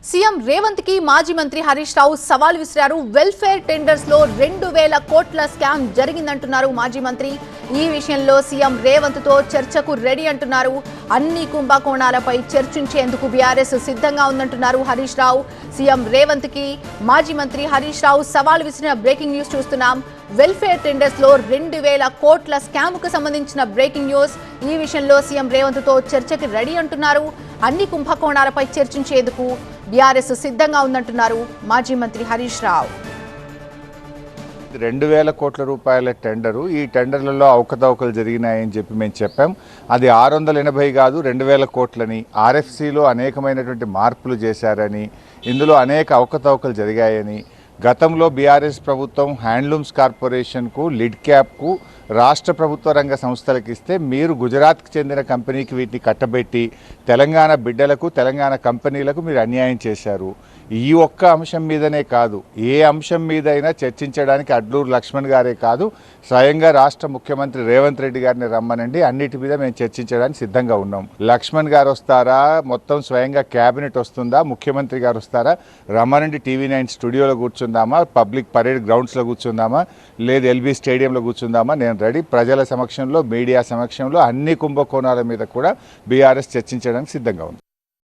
CM Revanth కి మాజీ మంత్రి హరీష్ రావు సవాల్ విసిరారు. వెల్ఫేర్ టెండర్స్ లో 2000 కోట్ల స్కామ్ జరిగిందంటున్నారు మాజీ మంత్రి. ఈ విషయంలో సీఎం రేవంత్ తో చర్చకు రెడీ అంటున్నారు. అన్ని కుంభకోణాలపై చర్చించేందుకు బీఆర్ఎస్ సిద్ధంగా ఉందంటున్నారు హరీష్ రావు. సీఎం రేవంత్ కి మాజీ మంత్రి హరీష్ రావు సవాల్ విసిరిన బ్రేకింగ్ న్యూస్ చూస్తున్నాం. వెల్ఫేర్ టెండర్స్ లో 2000 కోట్ల స్కామ్ కు సంబంధించిన బ్రేకింగ్ న్యూస్. ఈ విషయంలో సీఎం రేవంత్ తో చర్చకి రెడీ అంటున్నారు. అన్ని కుంభకోణాలపై చర్చించేందుకు బీఆర్ఎస్ సిద్ధంగా ఉందంటున్నారు మాజీ మంత్రి హరీష్ రావు. 2000 కోట్ల రూపాయల టెండరు, ఈ టెండర్లలో అవకతవకలు జరిగినాయని చెప్పి మేము చెప్పాం. అది 680 కాదు 2000 కోట్లని. ఆర్ఎఫ్సిలో అనేకమైనటువంటి మార్పులు చేశారని, ఇందులో అనేక అవకతవకలు జరిగాయని, గతంలో బీఆర్ఎస్ ప్రభుత్వం హ్యాండ్లూమ్స్ కార్పొరేషన్కు, లిడ్ క్యాప్కు, రాష్ట్ర ప్రభుత్వ రంగ సంస్థలకు ఇస్తే మీరు గుజరాత్కి చెందిన కంపెనీకి వీటిని కట్టబెట్టి తెలంగాణ బిడ్డలకు, తెలంగాణ కంపెనీలకు మీరు అన్యాయం చేశారు. ఈ ఒక్క అంశం మీదనే కాదు, ఏ అంశం మీదైనా చర్చించడానికి అడ్లూరు లక్ష్మణ్ గారే కాదు, స్వయంగా రాష్ట్ర ముఖ్యమంత్రి రేవంత్ రెడ్డి గారిని రమ్మనండి, అన్నిటి మీద మేము చర్చించడానికి సిద్ధంగా ఉన్నాం. లక్ష్మణ్ గారు వస్తారా, మొత్తం స్వయంగా క్యాబినెట్ వస్తుందా, ముఖ్యమంత్రి గారు వస్తారా, రమ్మనండి, టీవీ9 స్టూడియోలో కూర్చుందామా, పబ్లిక్ పరేడ్ గ్రౌండ్స్లో కూర్చుందామా, లేదు ఎల్బీ స్టేడియంలో కూర్చుందామా, నేను రెడీ. ప్రజల సమక్షంలో, మీడియా సమక్షంలో అన్ని కుంభకోణాల మీద కూడా బీఆర్ఎస్ చర్చించడానికి సిద్ధంగా ఉంది.